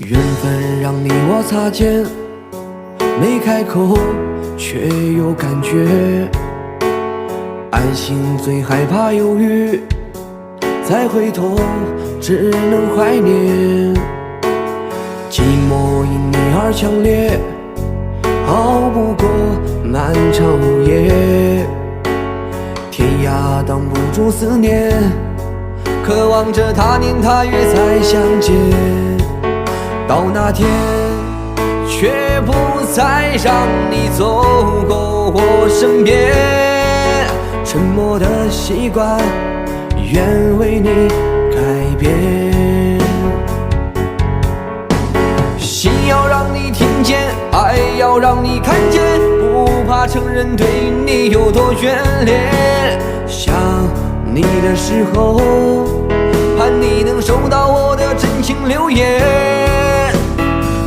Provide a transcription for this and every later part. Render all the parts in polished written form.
缘分让你我擦肩，没开口却有感觉。爱情最害怕犹豫，再回头只能怀念。寂寞因你而强烈，熬不过漫长午夜。天涯挡不住思念，渴望着他年他月再相见。到那天，却不再让你走过我身边。沉默的习惯，愿为你改变。心要让你听见，爱要让你看见，不怕承认对你有多眷恋。想你的时候，盼你能收到我的真情留言。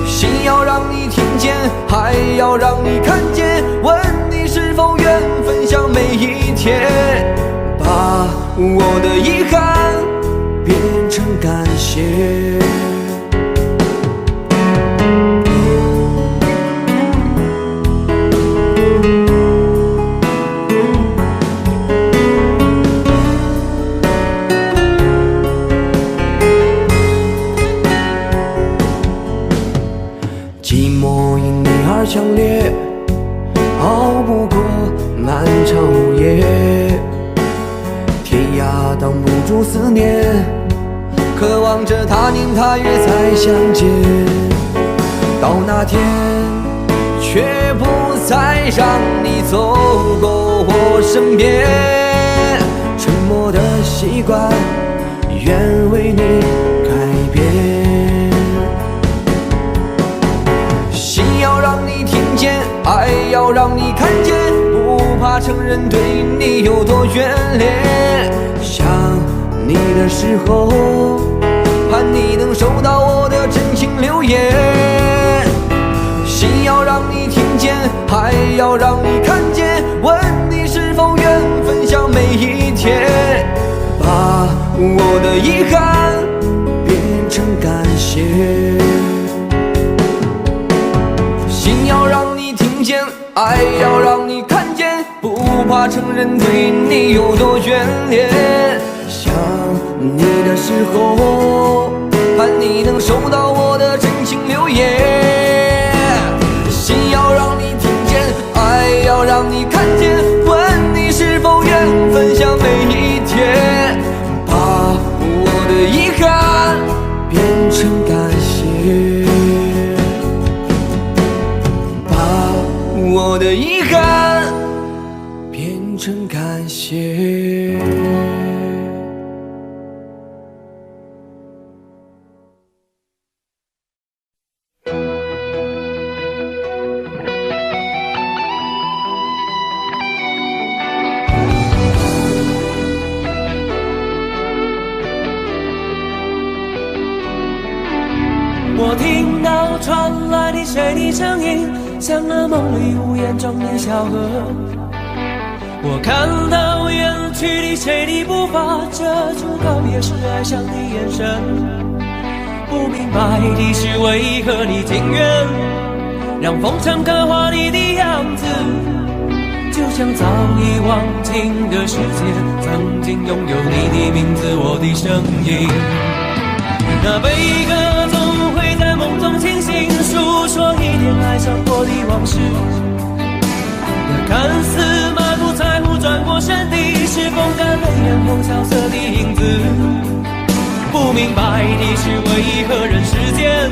心要让你听见，还要让你看见，问你是否愿分享每一天，把我的遗憾变成感谢。寂寞因你而强烈，熬不过漫长午夜。天涯挡不住思念，渴望着他年他月再相见。到那天，却不再让你走过我身边。沉默的习惯，愿为你改变。心要让你听见，爱要让你看见，不怕承认对你有多眷恋。想你的时候，盼你能收到我的真情留言。心要让你听见，还要让你看见，问你是否愿分享每一天，把我的遗憾变成感谢。心要让你听见，爱要让你看见，不怕承认对你有多眷恋。想你的时候，盼你能收到我的真情留言。心要让你听见，爱要让你看见，问你是否愿分享每一天，把我的遗憾变成感谢。我的遗憾变成感谢。我听到传来的谁的声音，像那梦里无言中的小河。我看到远去的谁的步伐，遮住告别时哀伤的眼神。不明白的是为何你情愿让风尘刻画你的样子，就像早已忘情的世界，曾经拥有你的名字，我的声音。那悲歌总会在梦中清醒，诉说一点爱上过的往事。那看似满不在乎转过身的，是风干泪眼后萧瑟的影子。不明白的是为何人世间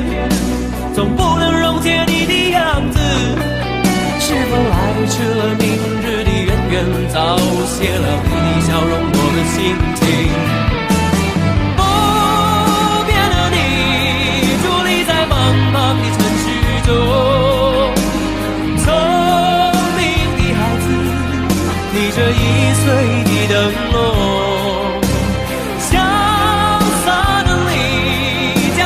总不能溶解你的样子，是否来迟了明日的渊源，早谢了你的笑容我的心情。茫的城市中，聪明的孩子提着易碎的灯笼，潇洒的你将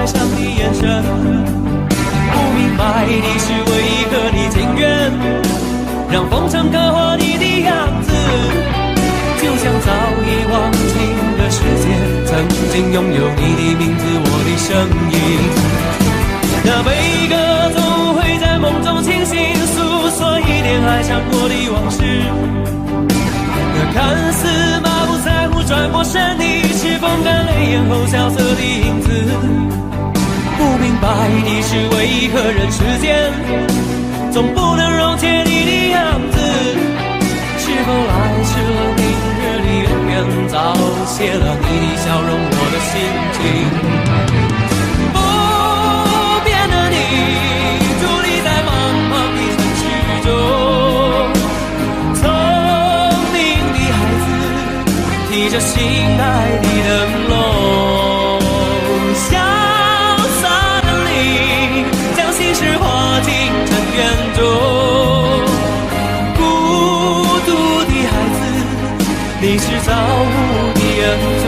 爱上你眼神，不明白的是为何你情愿让风尘刻画你的样子，就像早已忘情的世界曾经拥有你的名字，我的声音。那悲歌总会在梦中清醒，诉说一点爱上过的往事。那看似满不在乎转过身的，是风干泪眼后萧瑟的影子。不明白的是为何人世间总不能溶解你的样子，是否来迟了明日的远远，早谢了你的笑容我的心情。提着心爱的灯笼，潇洒的你将心事化进尘缘中，孤独的孩子，你是造物的恩宠。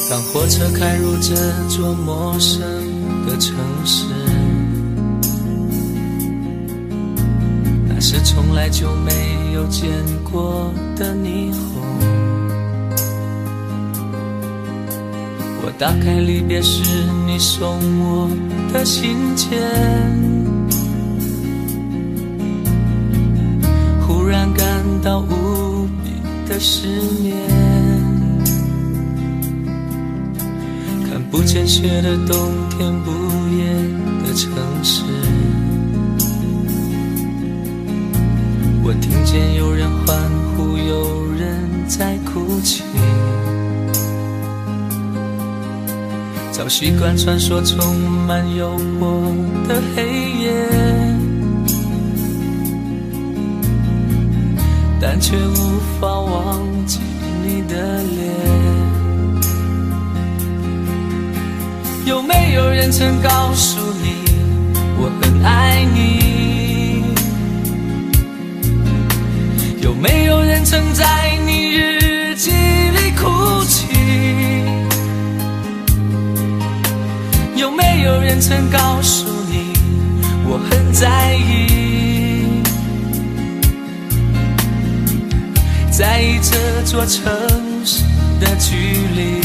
当火车开入这座陌生的城市，那是从来就没有见过的霓虹。我打开离别时你送我的信件，忽然感到无比的失眠。不见雪的冬天，不夜的城市，我听见有人欢呼，有人在哭泣。早习惯传说充满诱惑的黑夜，但却无法忘记你的脸。有没有人曾告诉你我很爱你？有没有人曾在你日记里哭泣？有没有人曾告诉你我很在意？在意这座城市的距离。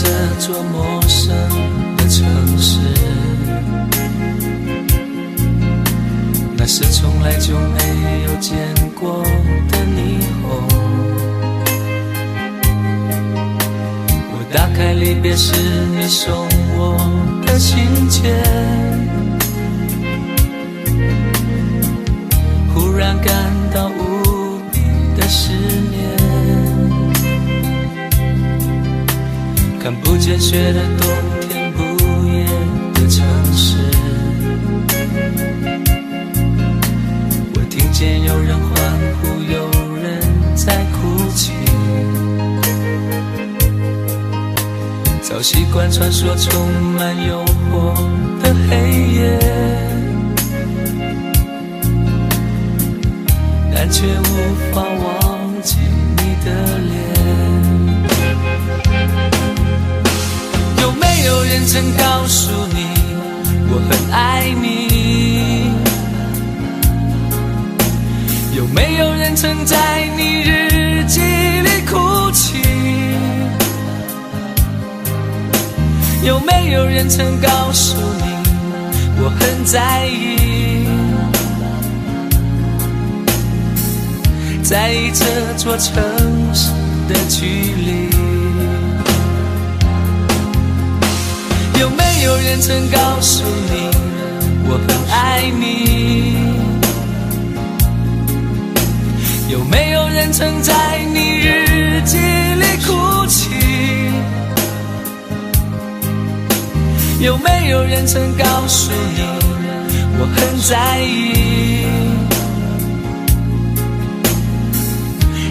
这座陌生的城市，那是从来就没有见过的霓虹。我打开离别时你送我的信件，忽然感到无比的失眠。看不见雪的冬天，不夜的城市，我听见有人欢呼，有人在哭泣。早习惯穿梭充满诱惑的黑夜，但却无法忘记你的脸。有没有人曾告诉你我很爱你？有没有人曾在你日记里哭泣？有没有人曾告诉你我很在意？在意这座城市的距离。有没有人曾告诉你我很爱你？有没有人曾在你日记里哭泣？有没有人曾告诉你我很在意？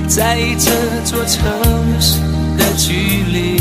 在意这座城市的距离。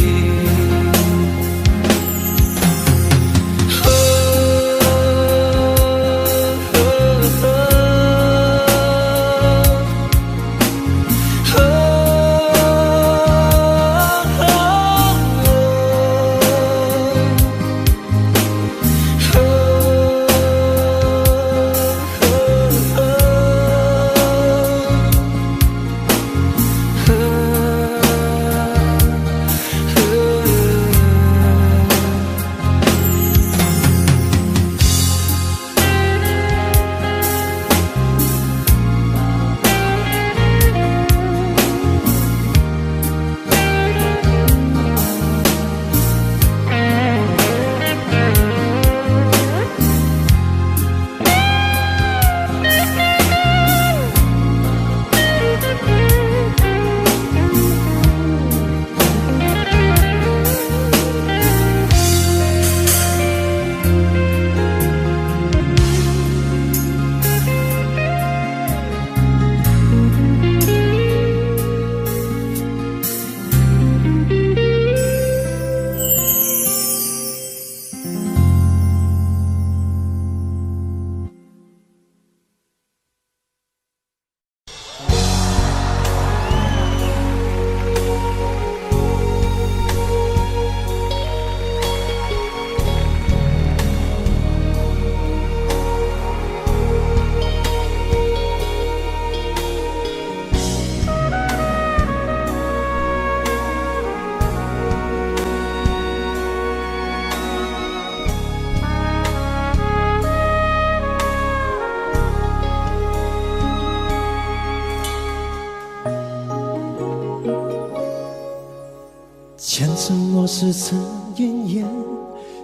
前尘往事曾奄奄，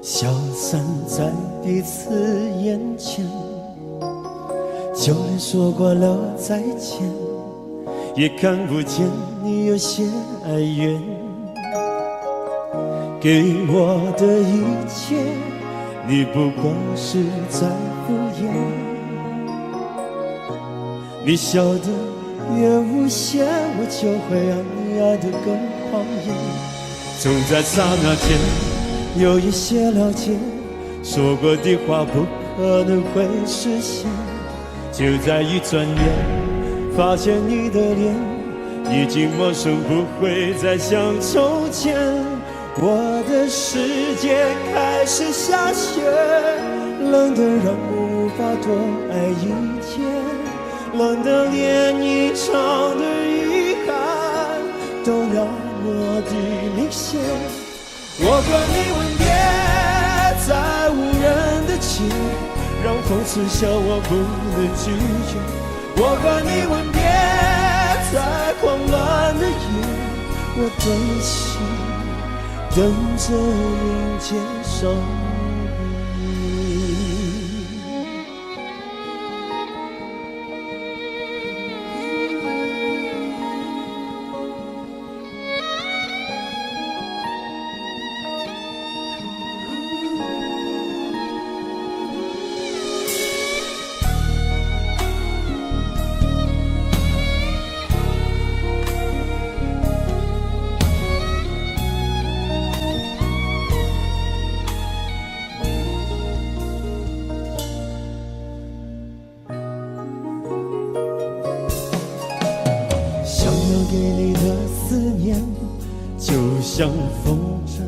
消散在彼此眼前。就连说过了再见，也看不见你有些哀怨。给我的一切，你不过是在敷衍。你笑得越无邪，我就会让你爱得更狂野。总在刹那间有一些了解，说过的话不可能会实现。就在一转眼，发现你的脸已经陌生，不会再像从前。我的世界开始下雪，冷得让我无法多爱一天，冷得连一场的遗憾都那么的明显。我和你吻别在无人的街，让风痴笑我不能拒绝。我和你吻别在慌乱的夜，我对不起，等着迎接伤悲。像风筝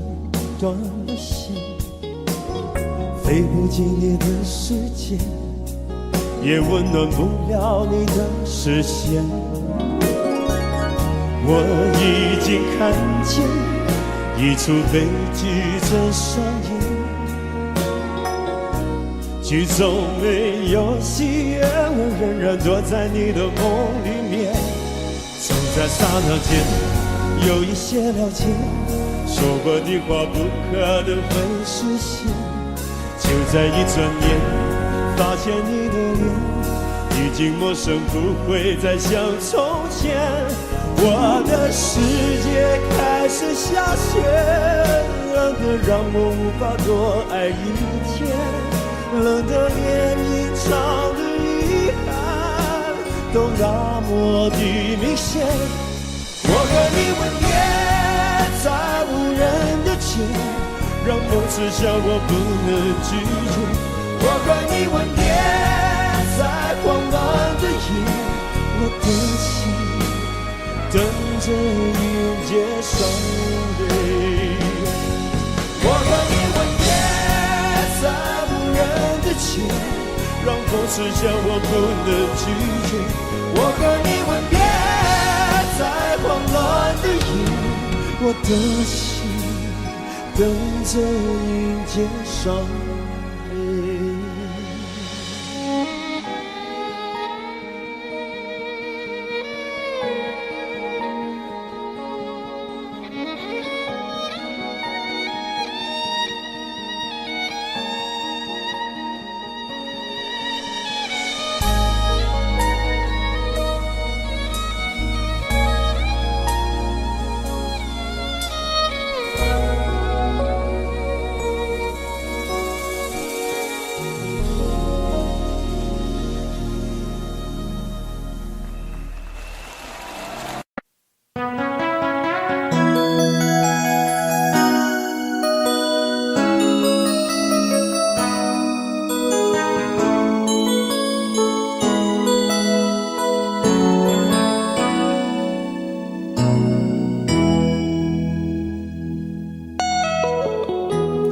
断了线，飞不进你的世界，也温暖不了你的视线。我已经看见一出悲剧正上演，剧中没有戏言，我仍然躲在你的梦里面。总在刹那间有一些了解，说过的话不可能会实现。就在一转眼，发现你的脸已经陌生，不会再像从前。我的世界开始下雪，冷得让我无法多爱一天，冷得连隐藏的遗憾都那么的明显。我和你吻别在无人的街，让梦痴笑我不能拒绝。我和你吻别在慌乱的夜，我的心等着迎接伤悲。我和你吻别在无人的街，让风痴笑我不能拒绝。我和你吻别在慌乱的夜，我的心等着迎接伤悲。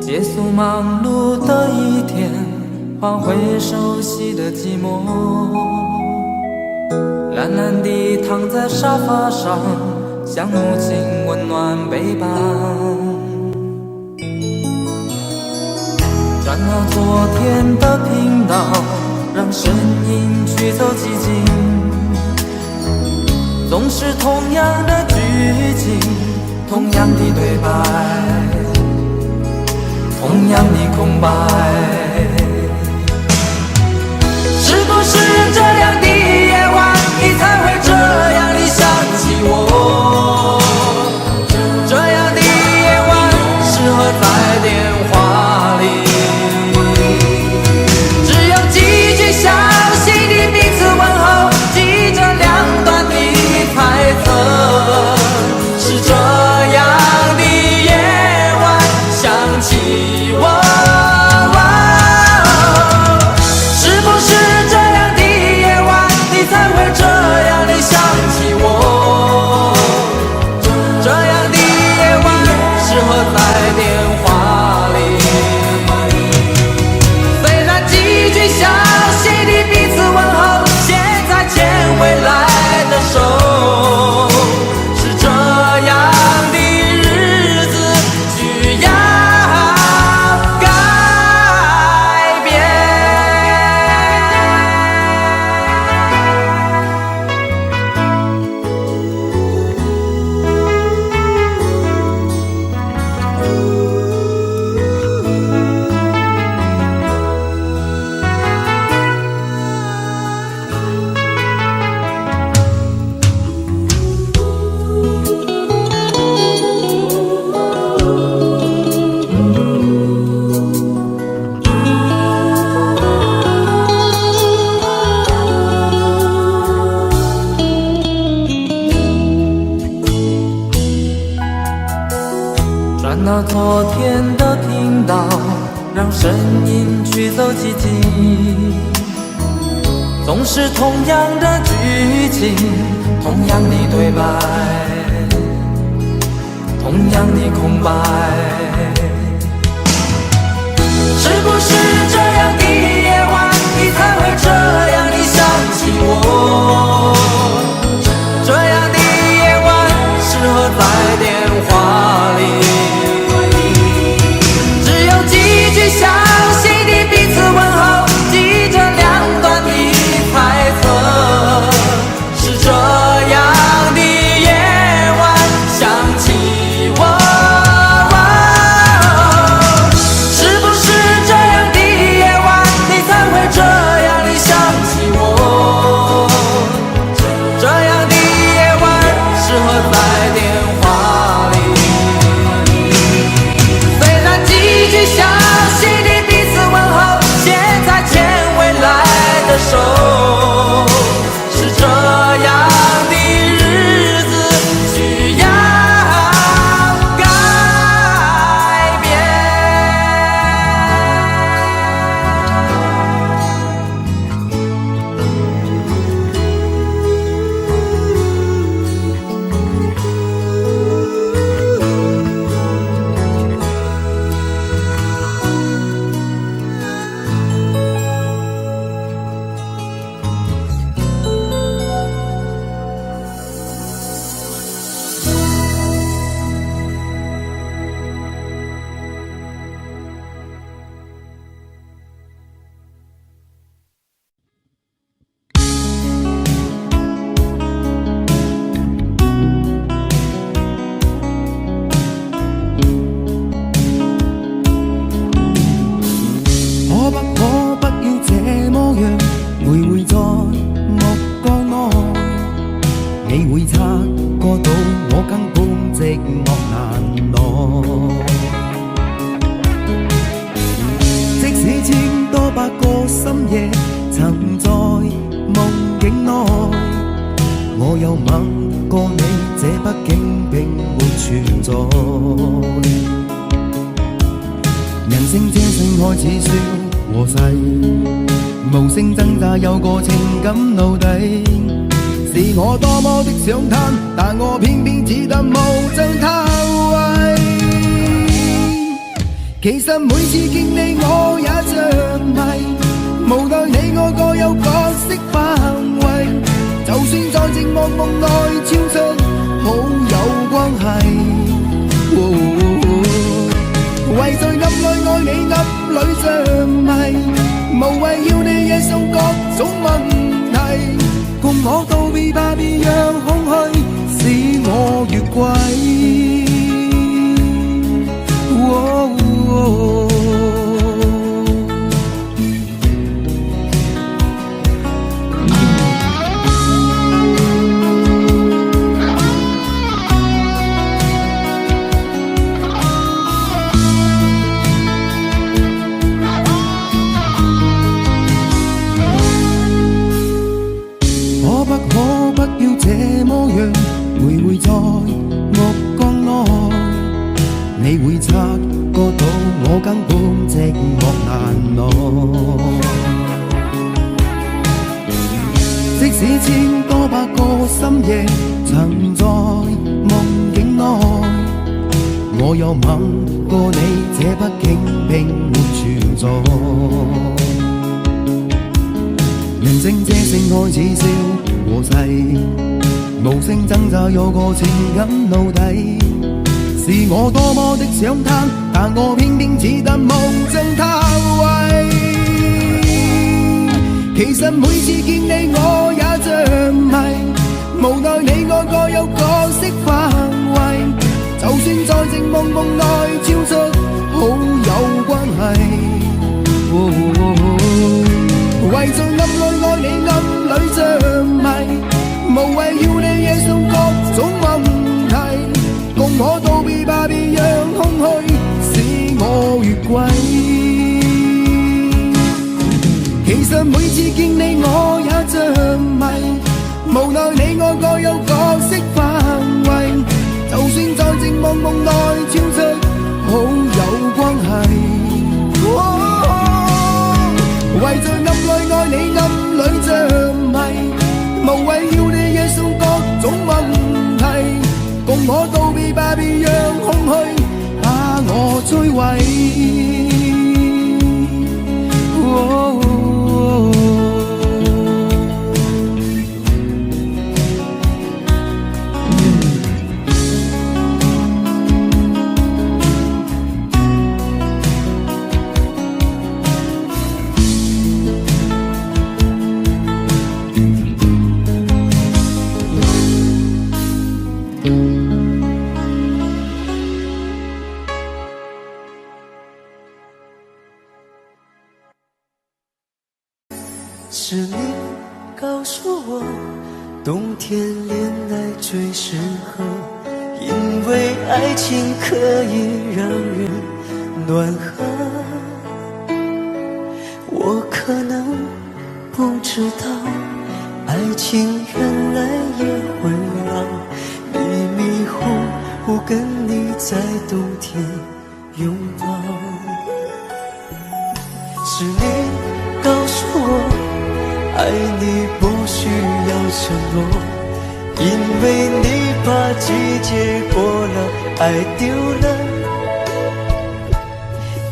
结束忙碌的一天，换回熟悉的寂寞，懒懒地躺在沙发上，像母亲温暖背膀。转到昨天的频道，让声音驱走寂静，总是同样的剧情，同样的对白，同样的空白。是不是这样的夜晚，你才会这样地想起我？这样的夜晚适合在电话里，只有几句小心的彼此问候，记着两端的猜测。是这样的夜晚想起我，是不是这样的夜晚，你才会这样的想起我？这样的夜晚适合在电话里，虽然几句小心的彼此问候，现在牵未来的手。是这样的日子需要改变。转到昨天的频道，让声音驱走寂静，总是同样的剧情，同样的对白，同样的空白。是不是这样的夜晚，你才会这样的想起我？这样的夜晚适合在电话里，只有几句相信的彼此问候，记着两端的猜测。是这样的夜晚想起我，是不是这样的夜晚，你才会这样的想起我？这样的夜晚适合在电话里，虽然几句相信的彼此问候，现在牵未来的手，是这样的日子需要改变。可不可不要這麼樣，徘徊在目光內，你會察覺到我根本寂寞難耐。即使千多百個深夜曾在夢境內，我有吻過你，這畢竟並沒存在。人聲這聲開始說和諧，無聲掙扎有個情感奴隸，是我多麼的想貪，但我偏偏只得無盡偷慰。其實每次見你我也像迷，無奈你我各有角色範圍，就算在寂寞夢內超出好友關係。為在暗裏愛你暗裏着迷，無謂要你惹上各種問題，共我道別吧，別讓空虛使我越軌。可不要這麼樣，徘徊在目光內，你會察覺到我根本寂寞難耐。即使千多百個深夜曾在夢境內，我有吻過你，這畢竟並沒存在。人聲這聲開始笑和諧，無聲掙扎有個情感奴隸，是我多麼的想貪，但我偏偏只得無盡偷慰。其實每次見你我也像迷，無奈你我各有角色範圍，就算在寂寞夢內超出好友關係。為在暗裏愛你暗裏着迷，無謂要你惹上各種問題，共我道別吧，別讓空虛使我越軌。其實每次見你我也像迷，無奈你我各有角色範圍，就算在寂寞夢內超出好友關係。為在暗裏愛你暗裏着迷，無謂要你惹上各種問題，共我道別吧，別讓最懷疑。是你告诉我，冬天恋爱最适合，因为爱情可以让人暖和。我可能不知道，爱情原来也会老，迷迷糊糊跟你在冬天拥抱。是你告诉我，爱你不需要承诺，因为你把季节过了，爱丢了。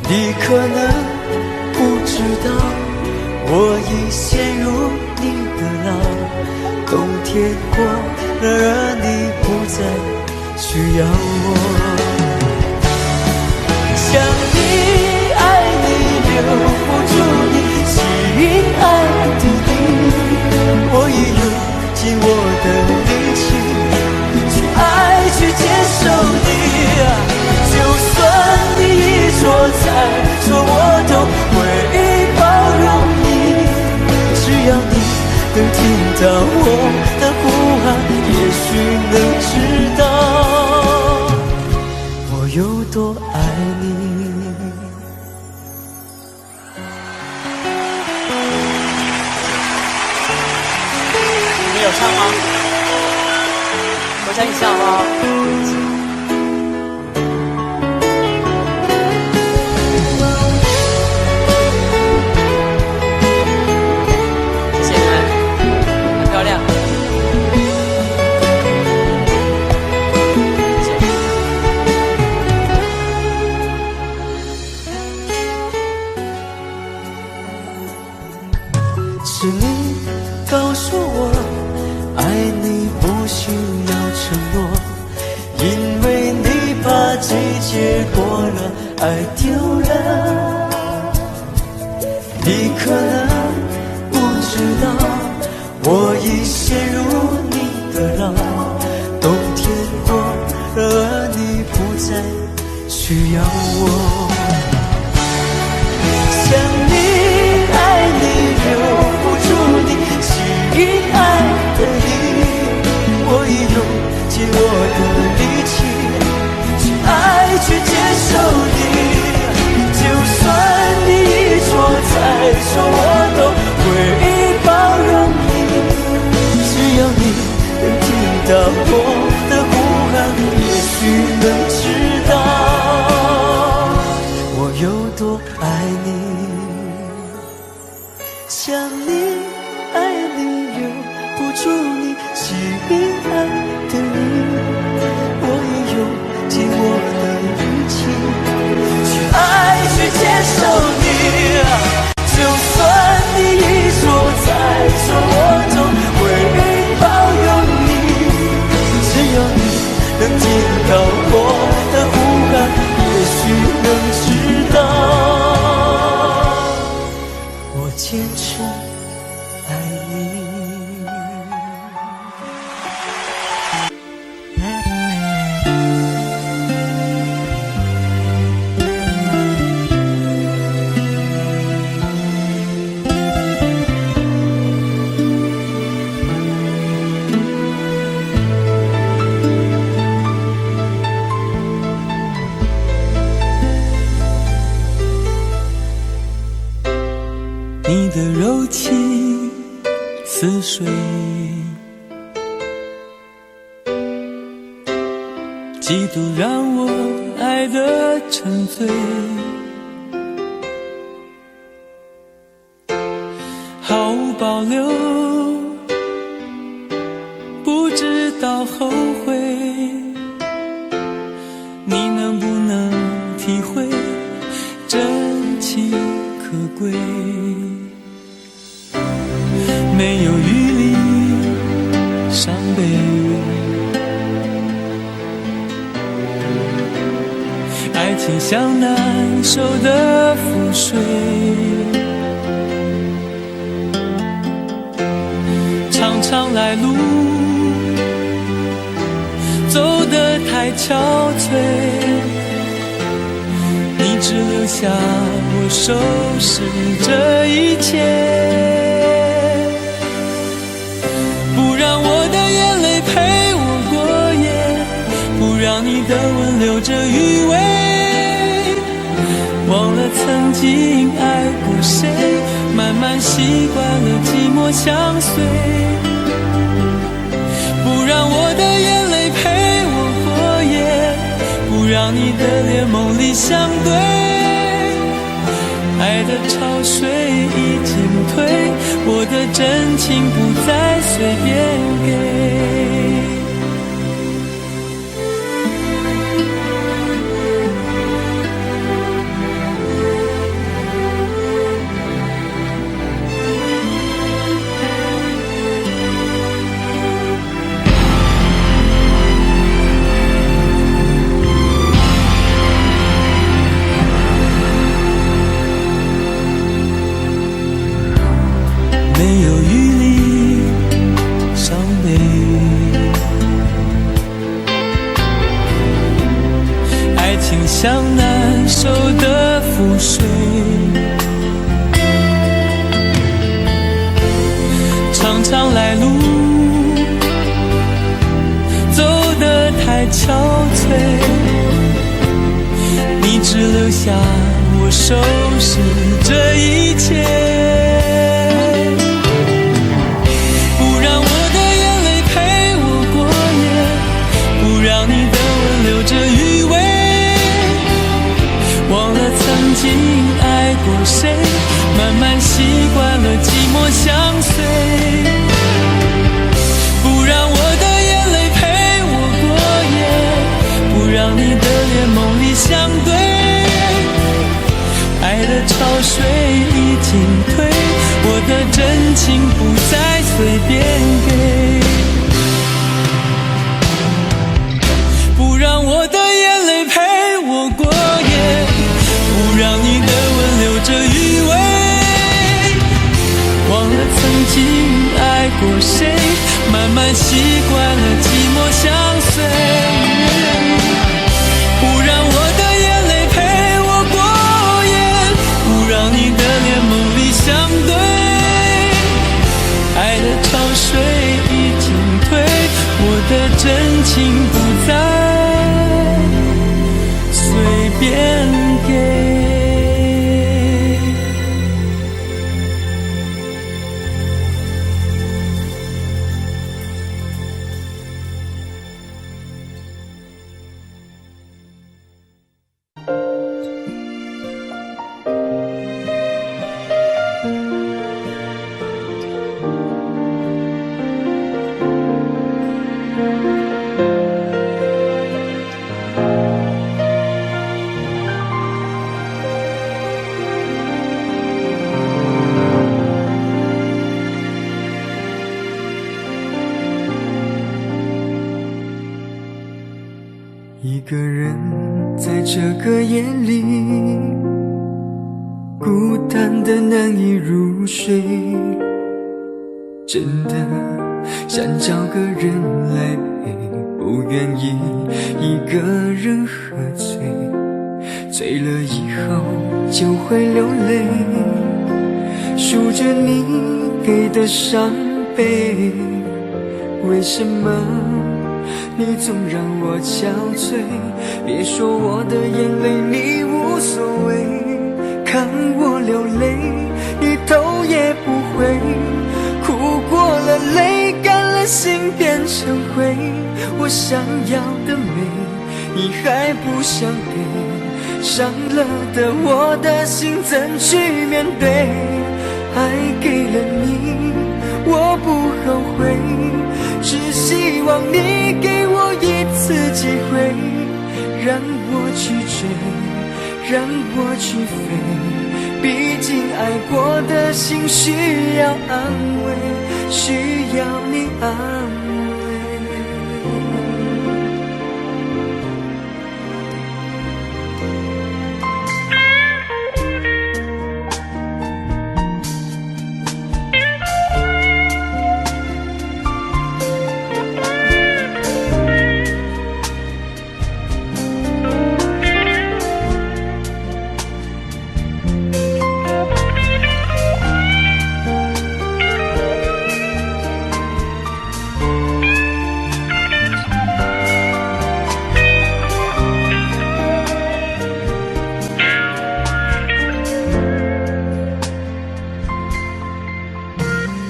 你可能不知道，我已陷入你的牢，冬天过了，而你不再需要我。想你爱你留不住你，心爱的你，我已用尽我的力气去爱，去接受你。就算你一错再错，我都会包容你。只要你能听到我的呼喊，也许能知道我有多爱你。你有唱吗？我唱一下好不好？谢谢你们，很漂亮。谢谢。是你告诉我，爱你不需要承诺，因为你把季节过了，爱丢了。你可能不知道，我已陷入你的牢，冬天过了，而你不再需要我。想你爱你留不住你，心爱的你，我已用尽我的力气去爱，去接受你。就算你一错再错，我都会包容你。只要你能听到我的呼喊，也许能知道我有多爱你。想你爱你留不住你，心爱的你，我已用尽我的力气去爱，去接受你。就算你一错再错，我都会包容你。只要你能听到我的呼喊，也许能知道我坚持爱你。你的柔情似水，几度让我爱得沉醉，毫无保留，不知道后悔，你能不能体会归，没有余力伤悲。爱情像难收的覆水，常常来路走得太憔悴，你只留下我收拾这一切，不让我的眼泪陪我过夜，不让你的吻留着余味，忘了曾经爱过谁，慢慢习惯了寂寞相随，不让我的眼泪陪我过夜，不让你的脸梦里相对，爱的潮水已经退，我的真情不再随便给。没有余力伤悲，爱情像难收的覆水，常常来路走得太憔悴，你只留下我收拾这一切，这余味，忘了曾经爱过谁，慢慢习惯了寂寞相随，不让我的眼泪陪我过夜，不让你的脸梦里相对，爱的潮水已经退，我的真情不再随便给，不让我的眼泪陪我过夜，不让你的吻留着余味，忘了曾经爱过谁，慢慢习惯了寂寞相随，不让我的眼泪陪我过夜，不让你的脸梦里相对，爱的潮水已经退，我的真情不再随便给。一个人在这个夜里，孤单的难以入睡，真的想找个人来陪，不愿意一个人喝醉，醉了以后就会流泪，数着你给的伤悲，为什么你总让我憔悴？别说我的眼泪你无所谓，看我流泪一头也不回，哭过了泪干了心变成灰，我想要的美你还不想给，伤了的我的心怎去面对？爱给了你我不后悔，只希望你给我一次机会，让我去追，让我去飞，毕竟爱过的心需要安慰，需要你安慰。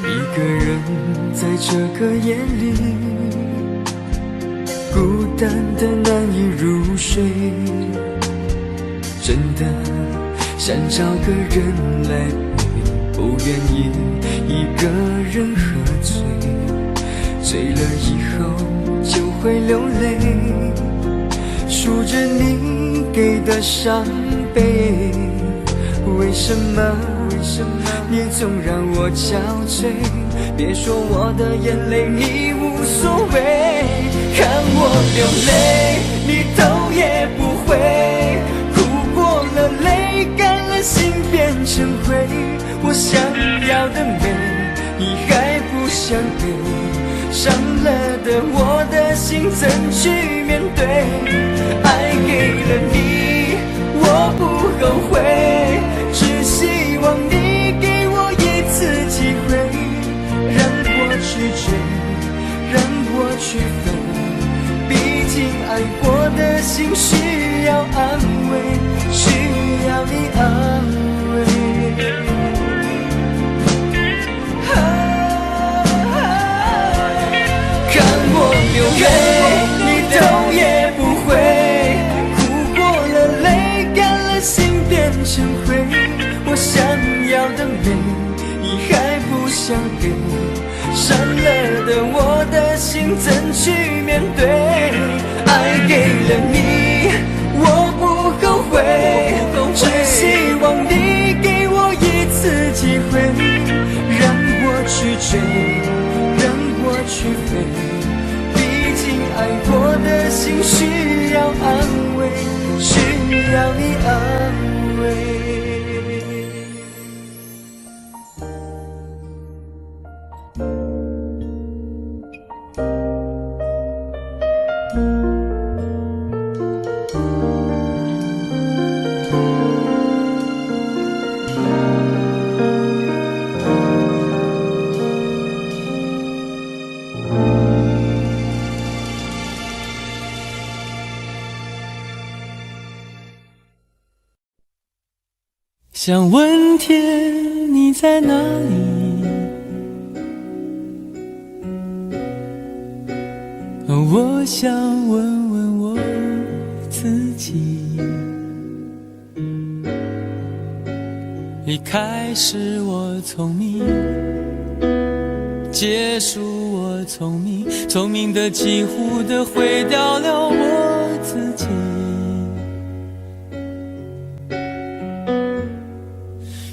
一个人在这个夜里，孤单的难以入睡，真的想找个人来陪，不愿意一个人喝醉，醉了以后就会流泪，数着你给的伤悲，为什么你总让我憔悴？别说我的眼泪你无所谓，看我流泪你头也不回，哭过了泪干了心变成灰，我想要的美你还不想给，伤了的我的心怎去面对？爱给了你我不后悔，只希望你给我一次机会，让我去追，让我去飞，毕竟爱过的心需要安慰，需要你安慰。看我流泪你头也不回，哭过了泪干了心变成灰，我想要的美你还不想给，伤了的我的心怎去面对？爱给了你我不后悔，只希望你给我一次机会，让我去追，让我去飞，毕竟爱过的心需要安慰，需要你安慰。想问天你在哪里，我想问问我自己，一开始我聪明，结束我聪明，聪明的几乎的毁掉了我自己。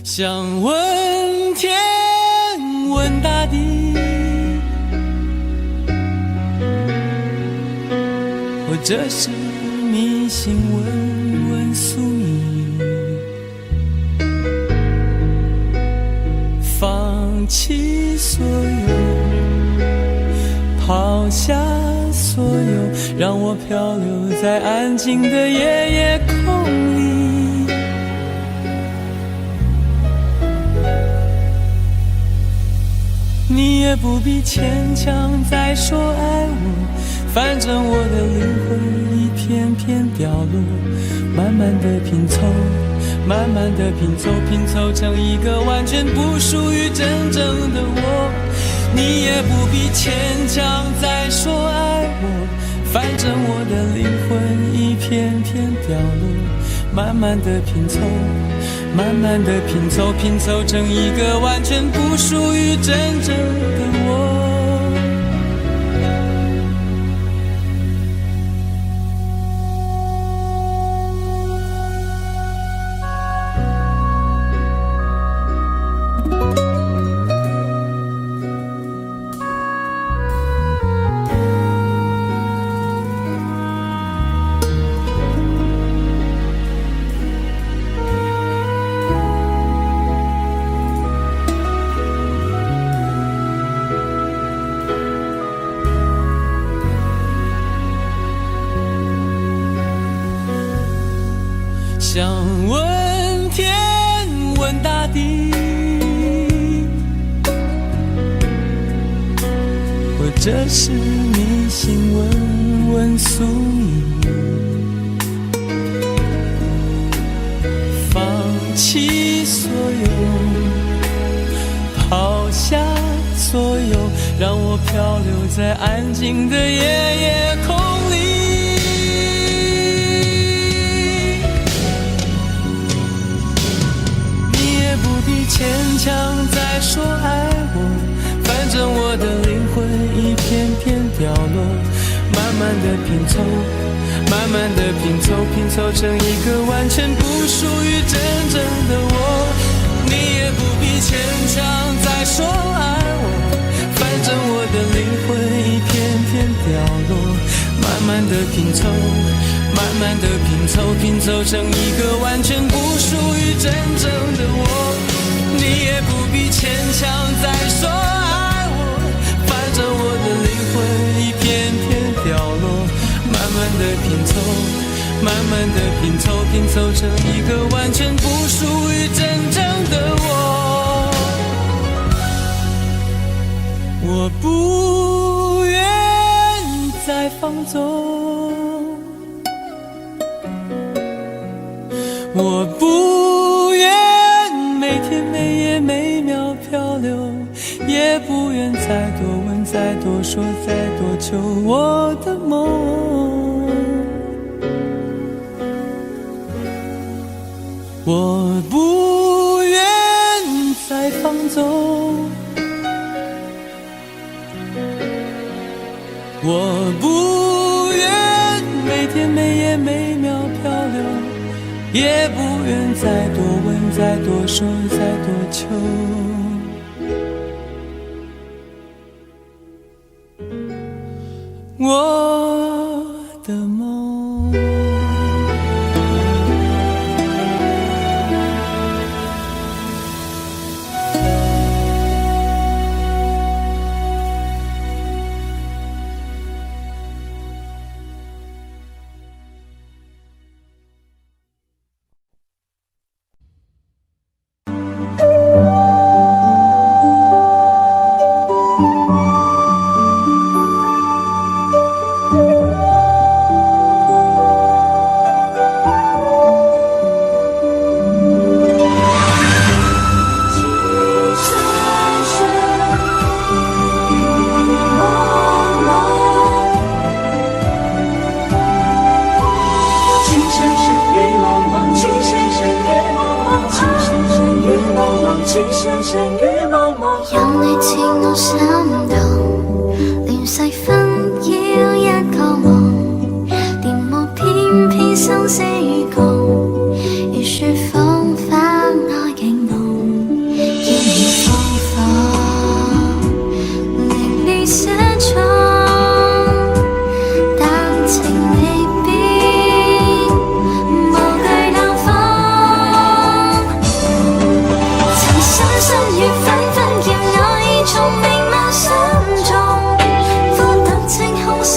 想问天问大地，或者是迷信问问宿命，放弃所有，抛下所有，让我漂流在安静的夜夜空里。你也不必牵强再说爱我，反正我的灵魂一片片掉落，慢慢的拼凑，慢慢的拼凑，拼凑成一个完全不属于真正的我。你也不必牵强再说爱我，反正我的灵魂一片片掉落，慢慢的拼凑，慢慢的拼凑，拼凑成一个完全不属于真正的我。天问大地，或者是迷信问问宿命，放弃所有，抛下所有，让我漂流在安静的夜空里。你也不必牵强再说爱我，反正我的灵魂一片片掉落，慢慢的拼凑，慢慢的拼凑，拼凑成一个完全不属于真正的我。你也不必牵强再说爱我，反正我的灵魂一片片掉落，慢慢的拼凑，慢慢的拼凑，拼凑成一个完全不属于真正的我。你也不必牵强再说爱我，反正我的灵魂一片片掉落，慢慢的拼凑，慢慢的拼凑，拼凑成一个完全不属于真正的我。我不愿再放纵，我不愿每天每夜每秒漂流，也不愿再多问再多说再多求我的梦。我不愿再放纵，我不愿每天每夜每秒漂流，也不愿再多问再多说再多求我的梦。有你似我心動，連細分要一個夢，電幕偏偏生死與共，如説方法愛勁濃，要你放放，令你寫錯，但情未變，無懼冷風，曾深深與紛紛叫我已從明眸心中，苦等清空心。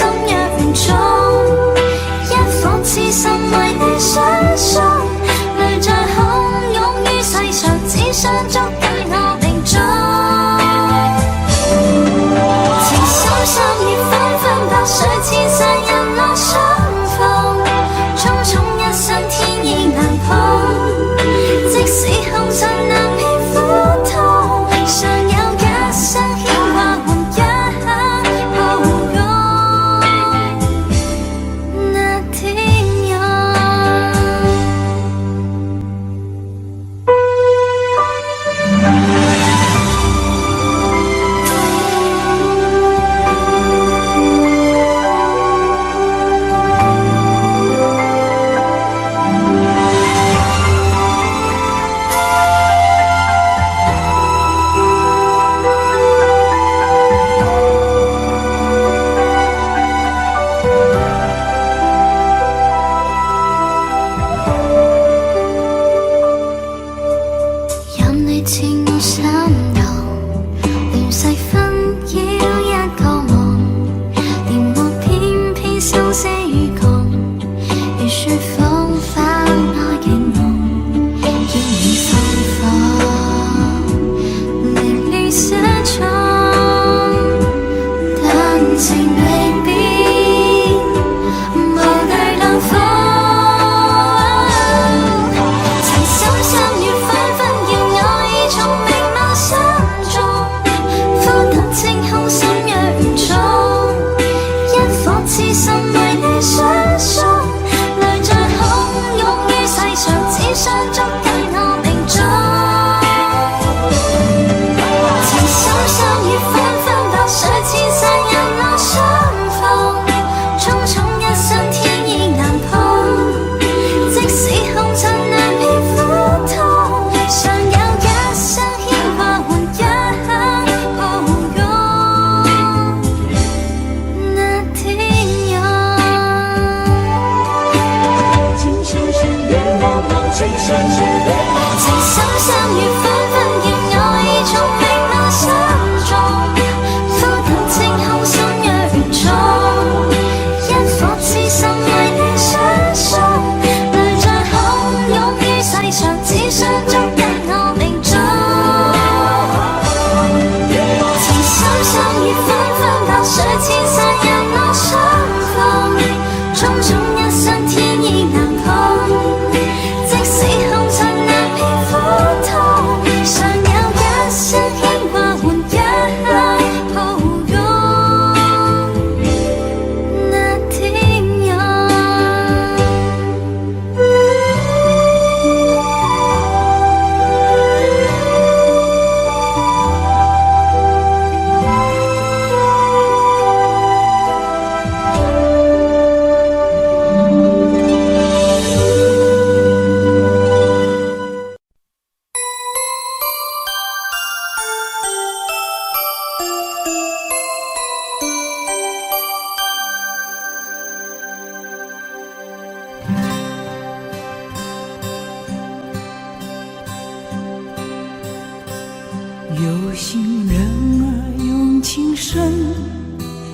有心人儿用情深，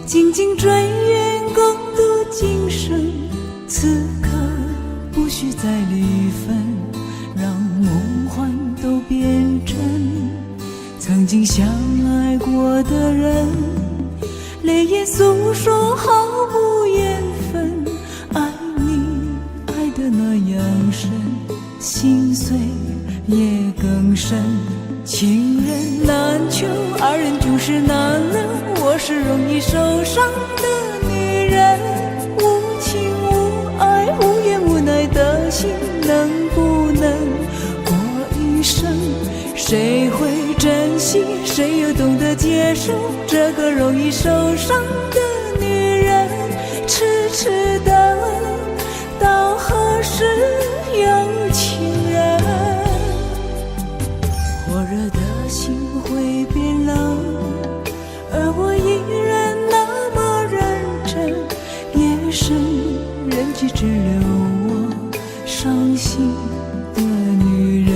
紧紧追远共度今生。此刻不需再离分，让梦幻都变真。曾经相爱过的人，泪眼诉说毫无缘分。爱你爱得那样深，心碎也更深。情人难求，二人总是难留。我是容易受伤的女人，无情无爱，无怨无奈的心，能不能过一生？谁会珍惜，谁又懂得接受这个容易受伤的女人？痴痴的，到何时有情人？火热的心会变冷，而我依然那么认真。夜深人迹只留我伤心的女人。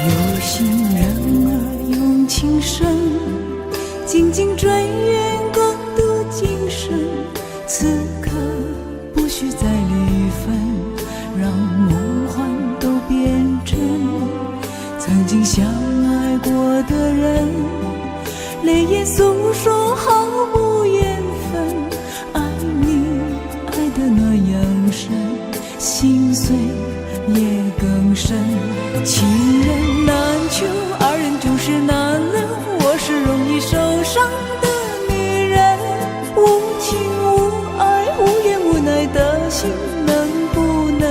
有心人儿用情深，紧紧追远共度今生。此刻不需再离分，让梦幻都变真。曾经相爱过的人，泪眼诉说毫无缘分。爱你爱得那样深，心碎也更深。情人难求，二人总是难留。我是容易受伤的女人，无情无爱，无怨无奈的心，能不能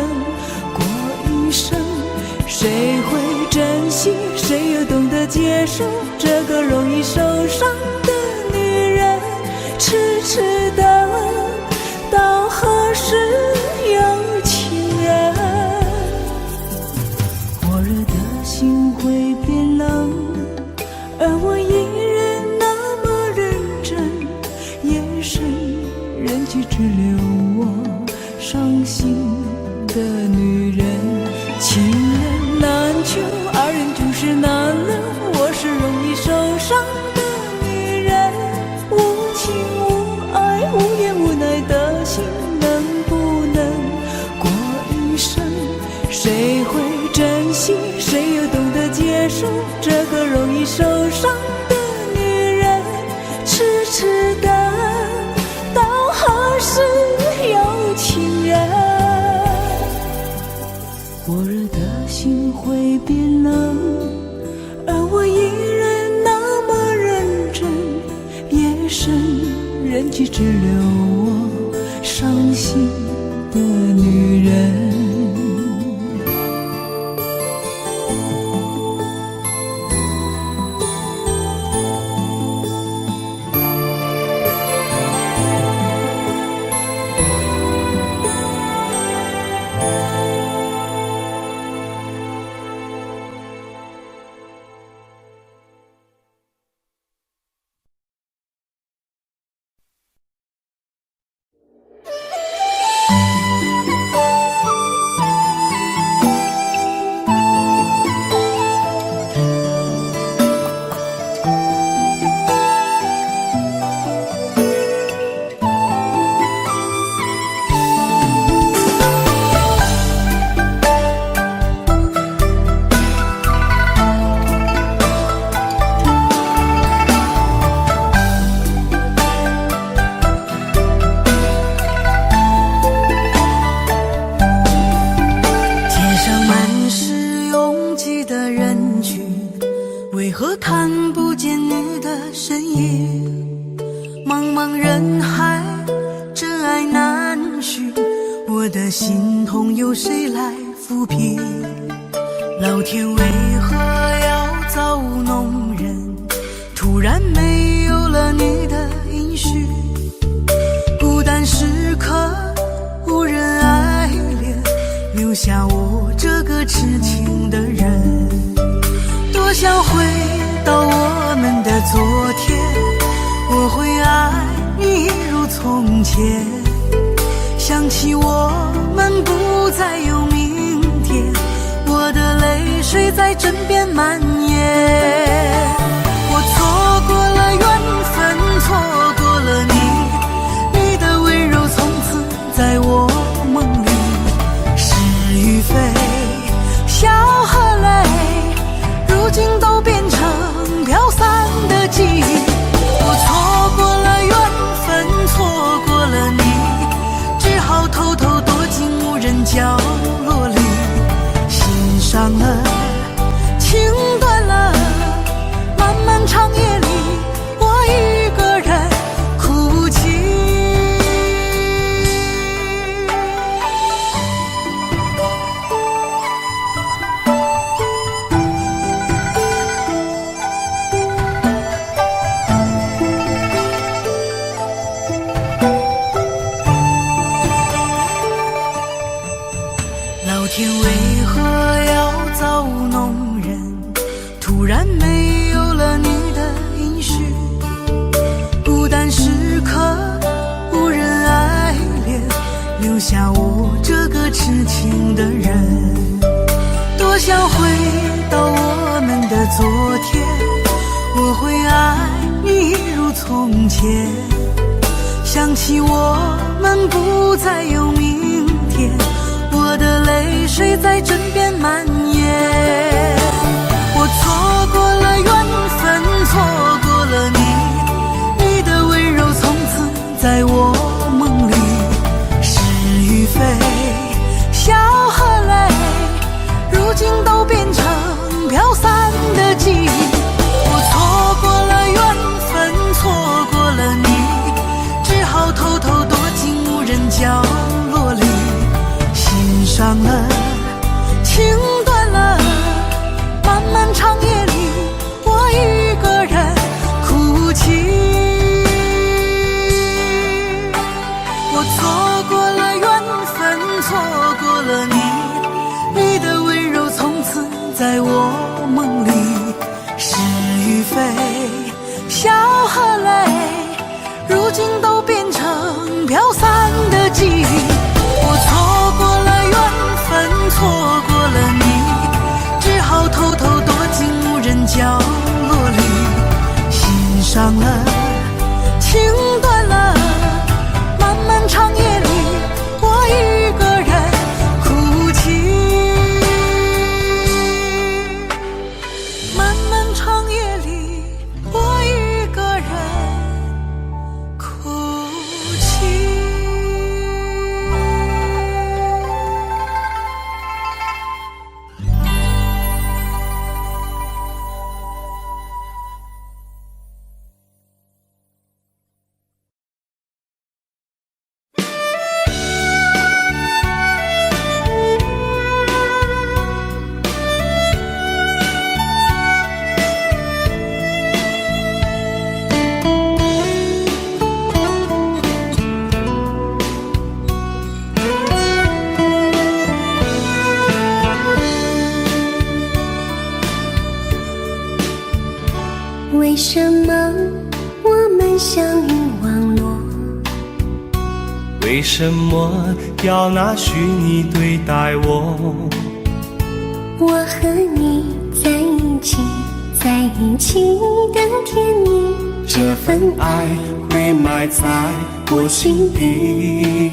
过一生？谁会珍惜，谁又懂得接受这个容易受伤的女人？痴痴的，到何时有情人？火热的心会变冷，而我依然那么认真。夜深人迹只留我伤心的女人。情人难求，二人总是难留。我是容易受伤的女人，无情无爱，无怨无奈的心，能不能过一生？谁会珍惜，谁又懂得接受这个容易受伤的女人？痴痴的，到何时有情人？火热的心会变冷，而我依然那么认真。夜深人迹只留我伤心的女人。为何看不见你的身影？茫茫人海，真爱难寻，我的心痛由谁来抚平？老天为何要造弄人？突然然没有了你的音讯，孤单时刻无人爱恋，留下我这个痴情的人。多想回到我们的昨天，我会爱你一如从前。想起我们不再有明天，我的泪水在枕边蔓延。我错过了缘分，错过了你，你的温柔从此在我梦里。是与非，笑和泪，如今都变成飘散的记忆。我错过了缘分，错过了你，只好偷偷躲进无人角落里。心伤了，情断了，漫漫长夜里，我一个人哭泣。老天为何要造物弄人？突然没有了你的音讯，孤单时刻无人爱恋，留下我这个痴情的人。多想回到我们的昨天，我会爱你一如从前。想起我们不再有明天，我的泪水在枕边蔓延。我错过了缘分，错过了你，你的温柔从此在我梦里。是与非，笑和泪，如今都变成飘散的记忆。我错过了缘分，错过了你，只好偷偷躲进无人角落里。心伤了，情断了，漫漫长夜里，我一个人哭泣。我错过了缘分，错过了你，你的温柔从此在我梦里。是与非，笑和泪，如今都变成飘散的记忆。我错过了缘分，错过了你，只好偷偷躲进无人角落里。心伤了，情断了，漫漫长夜里，我一个人哭泣。漫漫长夜里，我一个人哭泣。为什么我们相遇网络？为什么要拿虚拟对待我？我和你在一起，在一起的甜蜜，这份爱会埋在我心底。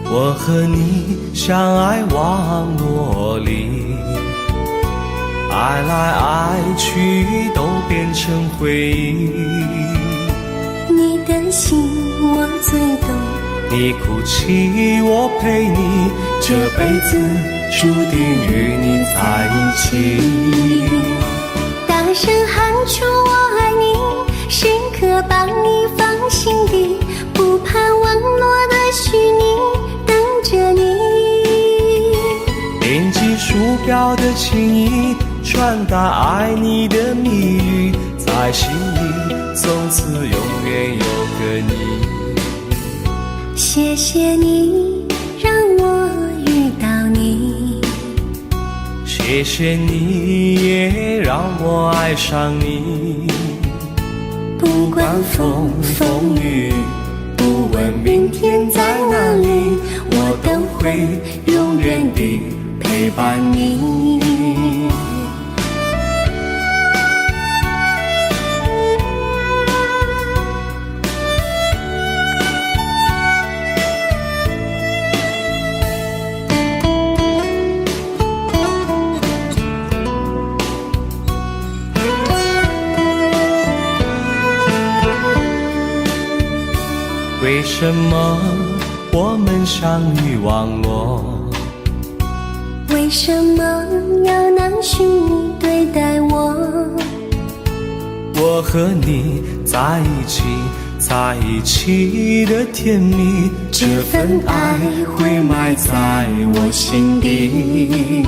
我和你相爱网络里，爱来爱去都变成回忆。你的心我最懂，你哭泣我陪你，这辈子注定与你在一起。大声喊出我爱你，时刻把你放心底，不怕网络的虚拟，等着你。点击鼠标的情意，传达爱你的蜜语，在心里从此永远有个你。谢谢你让我遇到你，谢谢你也让我爱上你。不管风风雨，不问明天在哪里，我都会永远地陪伴你。为什么我们相遇忘我？为什么要难许你对待我？我和你在一起，在一起的甜蜜，这份爱会埋在我心底。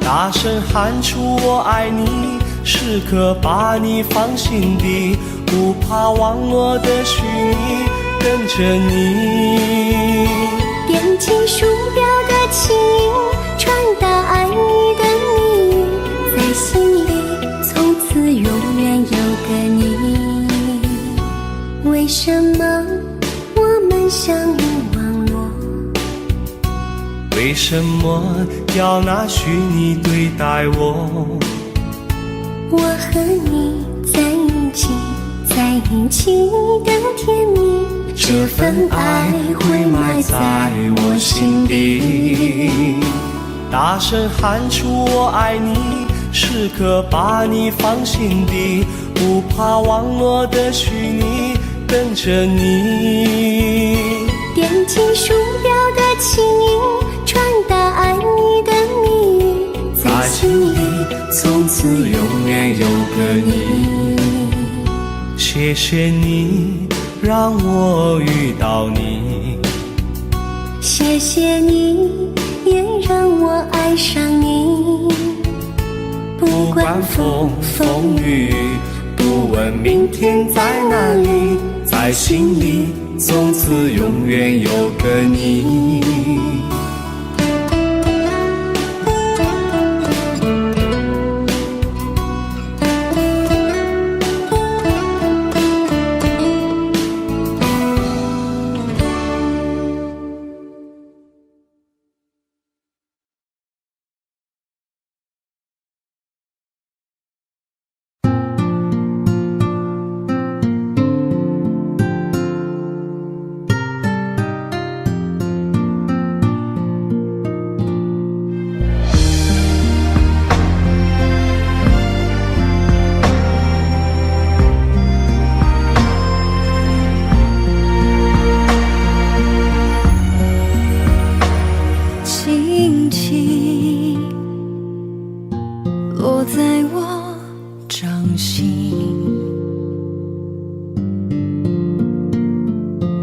大声喊出我爱你，时刻把你放心底，不怕网络的虚拟，跟着你。点击鼠标的轻音，传达爱你的秘密，在心里从此永远有个你。为什么我们相遇忘我？为什么要拿虚拟对待我？我和你在一起，在一起的甜蜜，这份爱会埋在我心底。大声喊出我爱你，时刻把你放心底，不怕网络的虚拟，跟着你。点击鼠标的轻音，传达爱你的秘密，在心里从此永远有个你。谢谢你让我遇到你，谢谢你也让我爱上你。不管风风雨，不问明天在哪里，在心里从此永远有个你。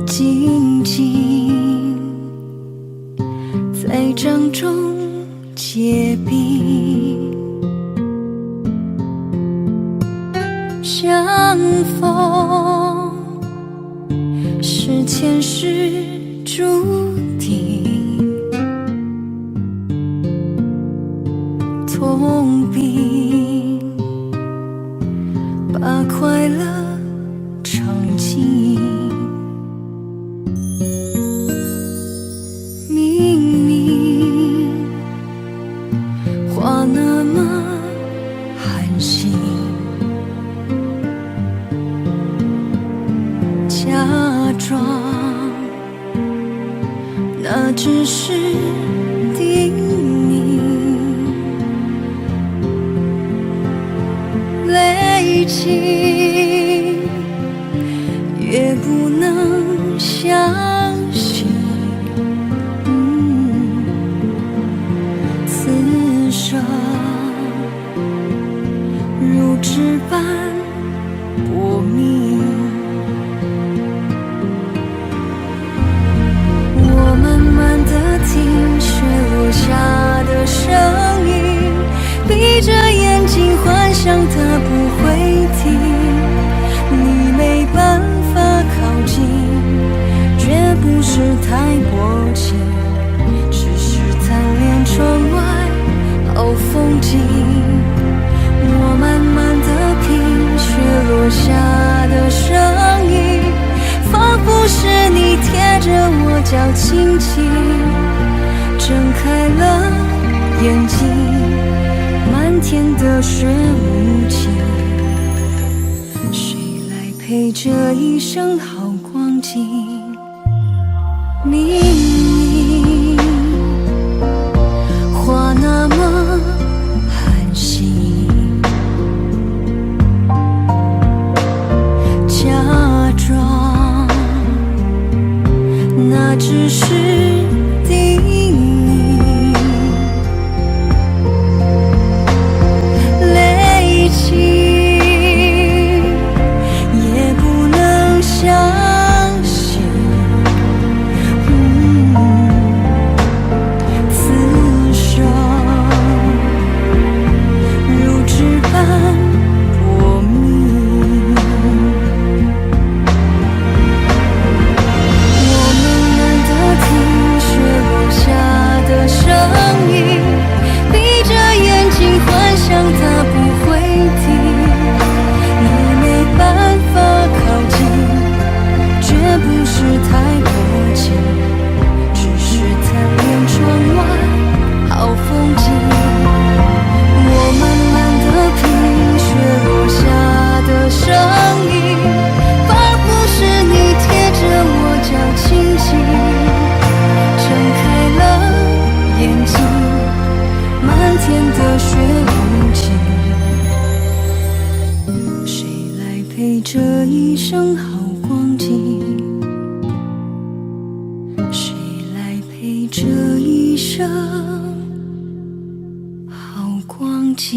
静静在掌中结冰，相逢是前世注定，痛并把快乐尝尽。明明话那么寒心，假装那只是叮咛，累积越不能相信，此生如纸般薄命。我慢慢地听雪落下的声音，闭着眼睛幻想它不会停。叫亲情。睁开了眼睛，漫天的雪无情，谁来陪这一生好光景？明明话那么寒心，假装那只是叮咛，泪尽也不能相信，此生如纸般薄命。我们难得听雪落下的声音，闭着眼睛幻想它不会停，也没办法靠近，绝不是太迫近，只是贪恋窗外好风景。我们难得听雪落下的声音，仿佛是你贴着我叫亲亲。睁开了眼睛，漫天的雪无情，谁来陪这一生好光景？谁来陪这一生好光景？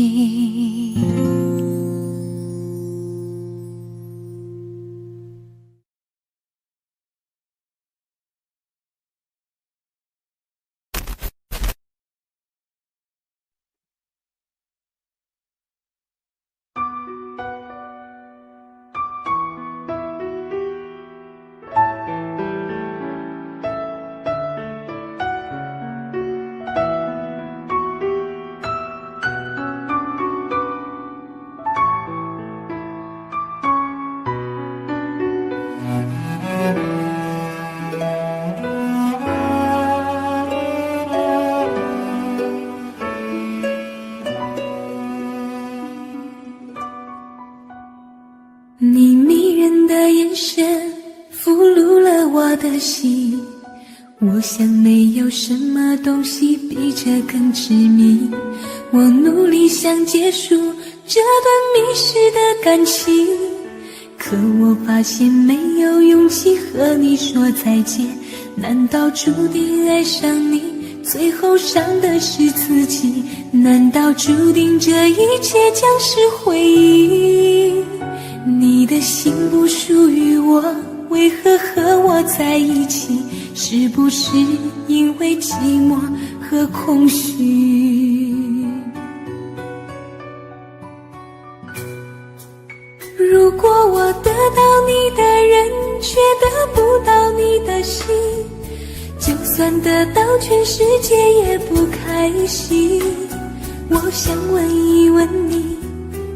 你迷人的眼神俘虏了我的心，我想没有什么东西比这更致命。我努力想结束这段迷失的感情，可我发现没有勇气和你说再见。难道注定爱上你，最后伤的是自己？难道注定这一切将是回忆？你的心不属于我，为何和我在一起？是不是因为寂寞和空虚？如果我得到你的人，却得不到你的心，就算得到全世界也不开心。我想问一问你，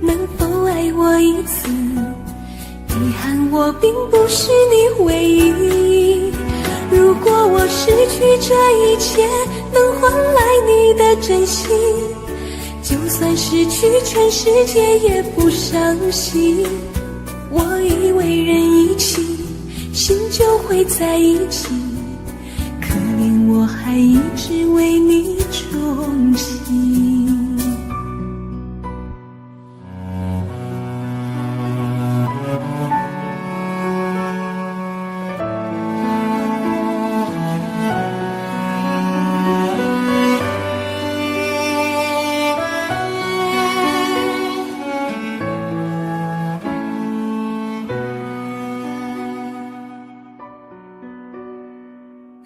能否爱我一次？遗憾我并不是你唯一。如果我失去这一切，能换来你的真心，就算失去全世界也不伤心。我以为人一起，心就会在一起，可怜我还一直为你憧憬。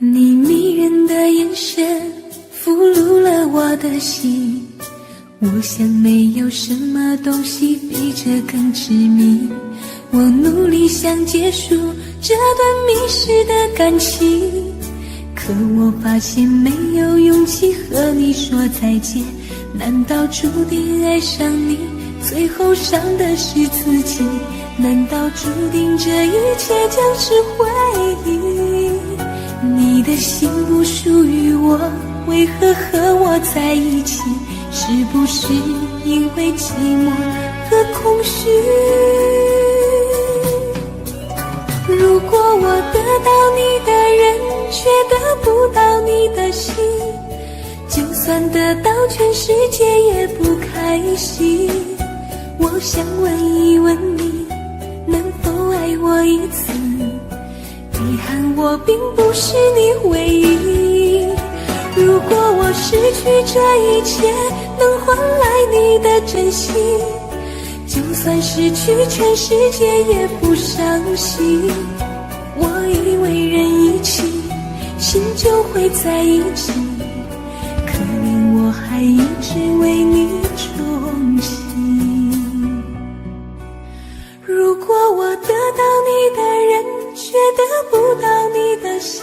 你迷人的眼神俘虏了我的心，我想没有什么东西比这更致命。我努力想结束这段迷失的感情，可我发现没有勇气和你说再见。难道注定爱上你，最后伤的是自己？难道注定这一切将是回忆？你的心不属于我，为何和我在一起？是不是因为寂寞和空虚？如果我得到你的人，却得不到你的心，就算得到全世界也不开心。我想问一问你，能否爱我一次？遗憾我并不是你唯一。如果我失去这一切，能换来你的真心，就算失去全世界也不伤心。我以为人一起，心就会在一起，可怜我还一直为你钟情。如果我得到你的人，却得不到你的心，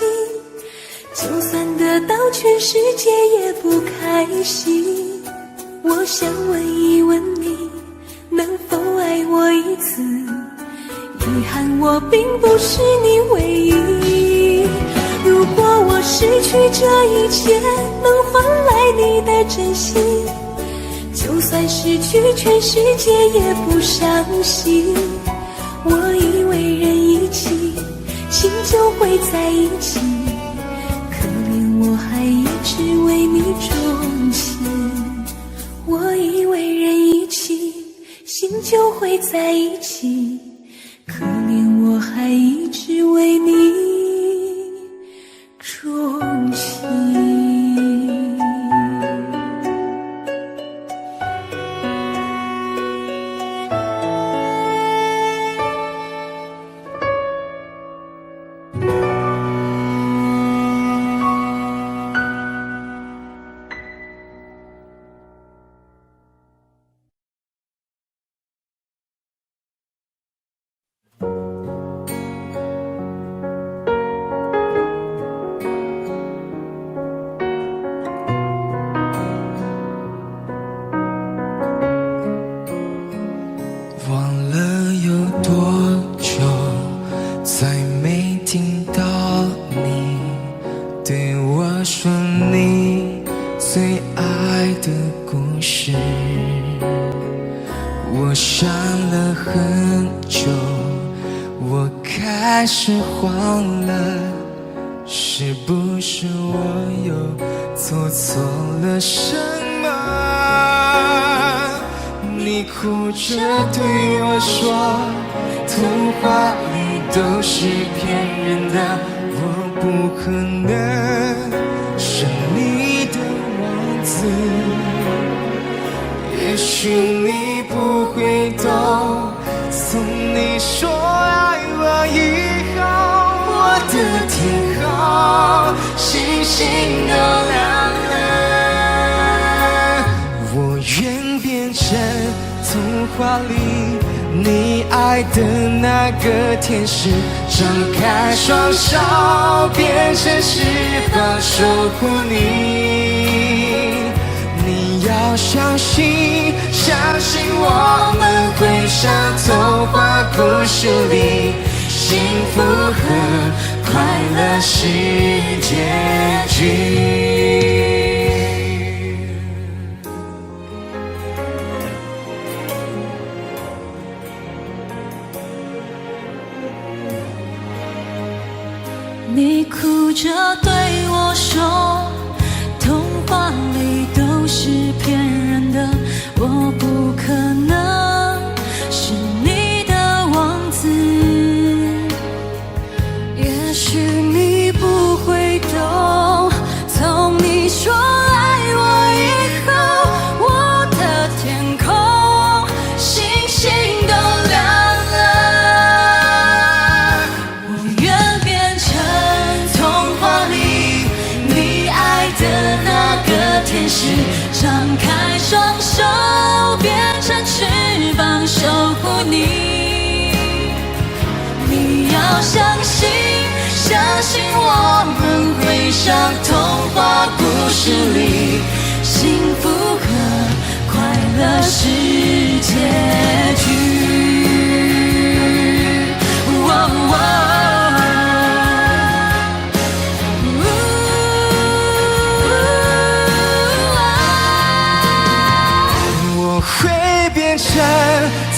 就算得到全世界也不开心。我想问一问你，能否爱我一次？遗憾我并不是你唯一。如果我失去这一切，能换来你的真心，就算失去全世界也不伤心。我以为人一起，心就会在一起，可怜我还一直为你钟情。我以为人一起，心就会在一起，可怜我还一直为你钟情。我想了很久，我开始慌了，是不是我又做错了什么？你哭着对我说，童话里都是骗人的，我不可能是你的王子。也许你不会懂，从你说爱我以后，我的天空星星都亮了。我愿变成童话里你爱的那个天使，张开双手变成翅膀守护你。你要相信，相信我们会像童话故事里，幸福和快乐是结局。你哭着对我说，童话里都是骗人的，我不可能是你的王子。也许你不会懂，从你说爱我以后，我的天空星星都亮了。我愿变成童话里你爱的那个天使，张开双手变成翅膀守护你。你要相信，相信我们会像童话故事里，幸福和快乐是结局。哦哦变成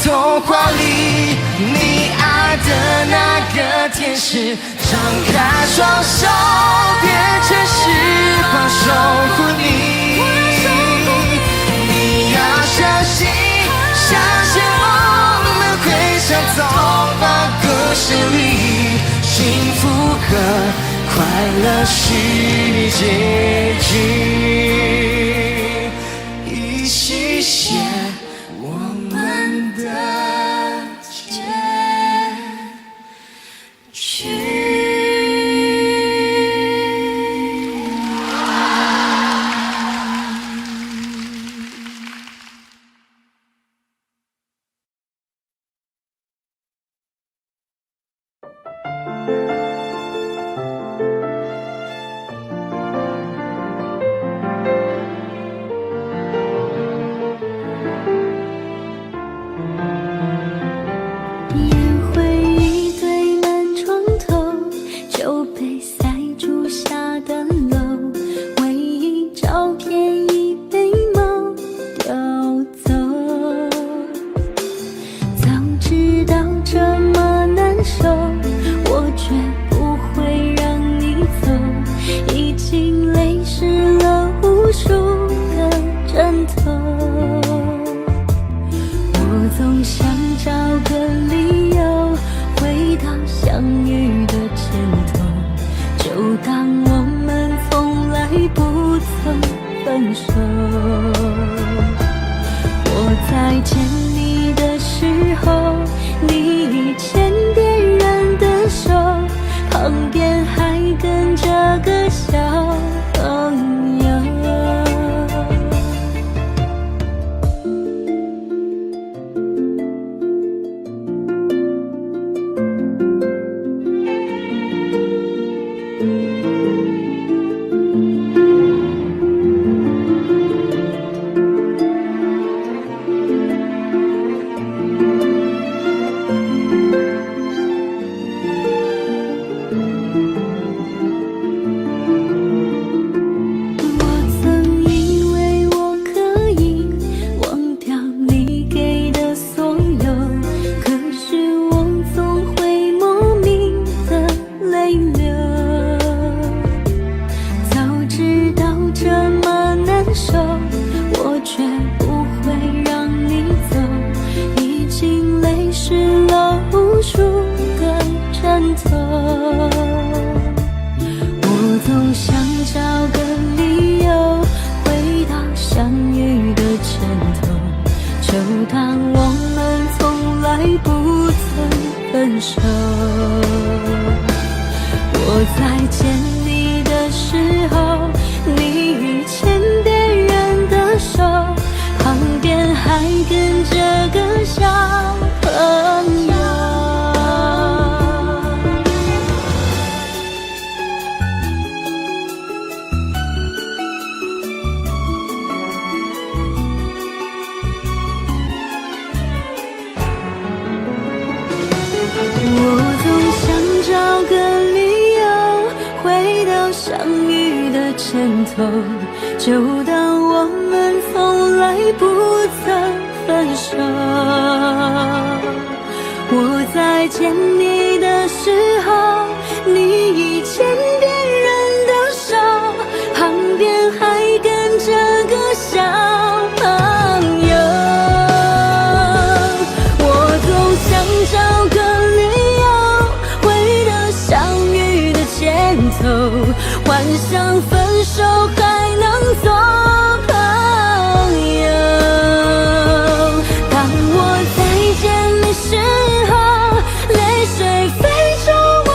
童话里你爱的那个天使，张开双手变成翅膀守护你。你要相信，相信我们会像童话故事里，幸福和快乐是结局，一起写我们的结局。就当我们从来不曾分手。我在见你的时候，你已牵别人的手，旁边还跟着个小朋友。我总想找个理由，回到相遇的前头，幻想分手还能做朋友。当我再见你时候，泪水飞出我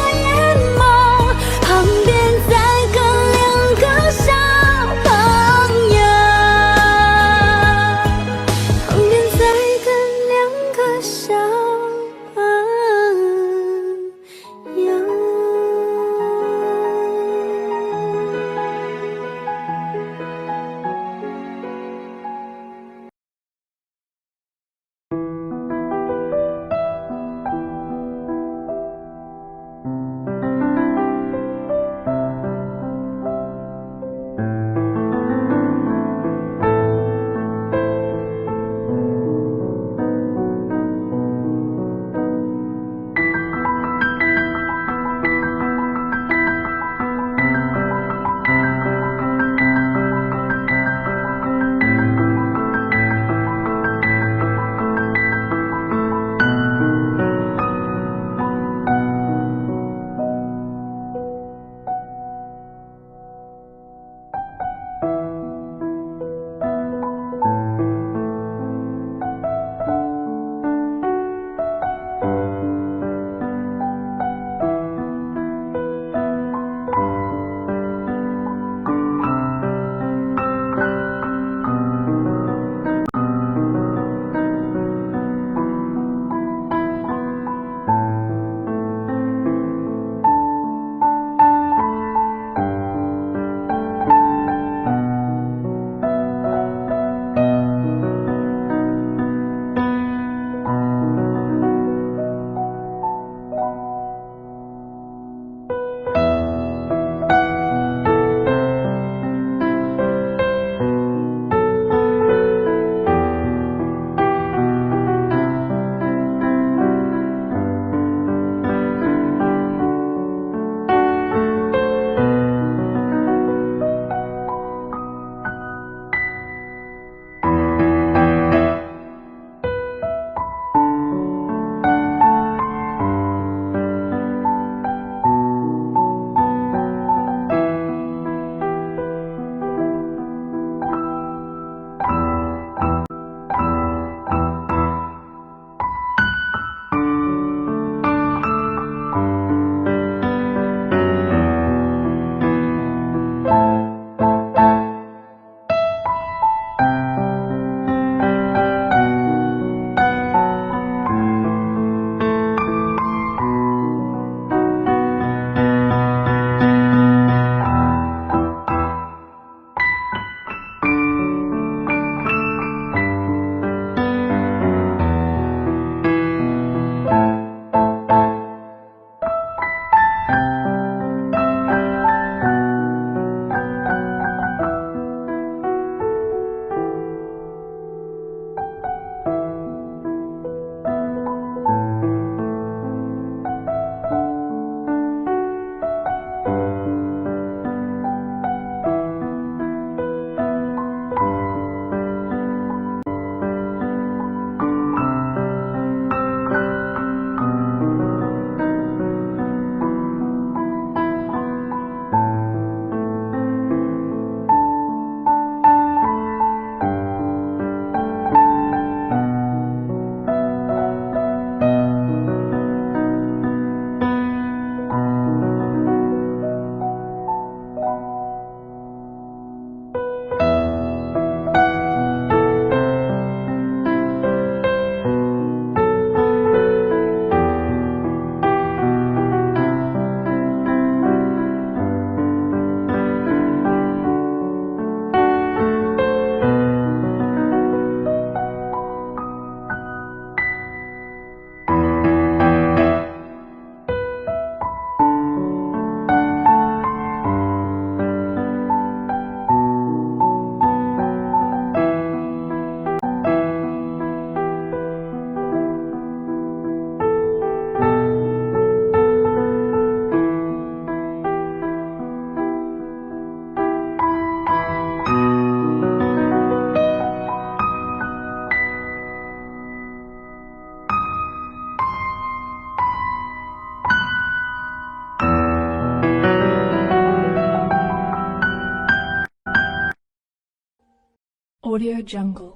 Audio Jungle.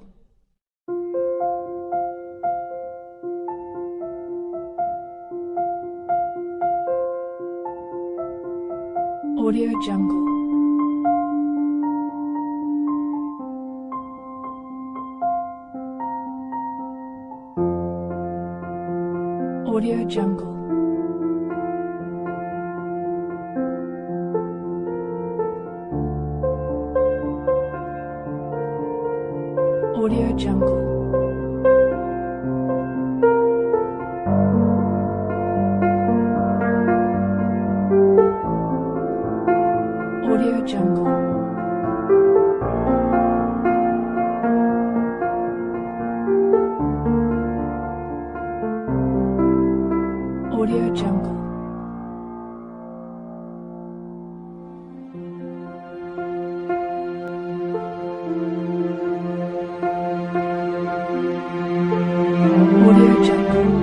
Audio Jungle. Audio Jungle. Audio Jungle. Audio Jungle. Audio Jungle. Audio Jungle. Audio Jungle.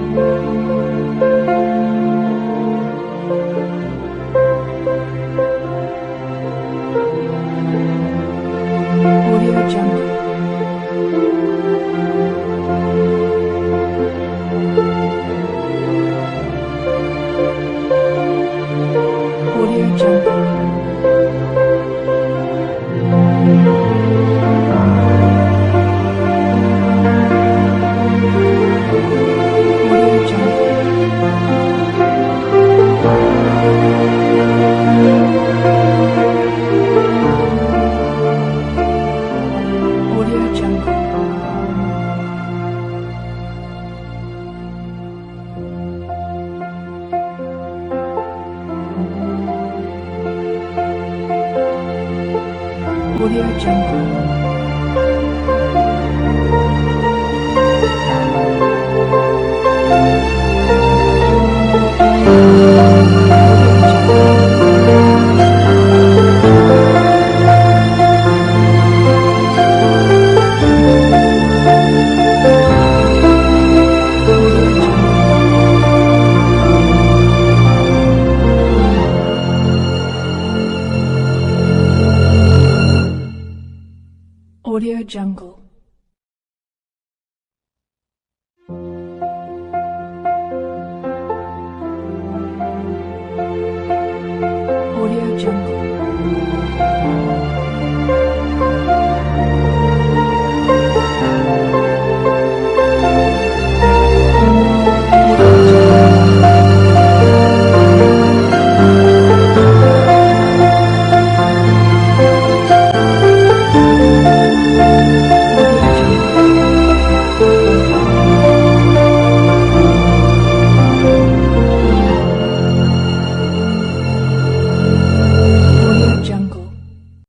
Audio Jungle. Audio Jungle. Audio Jungle. Audio Jungle.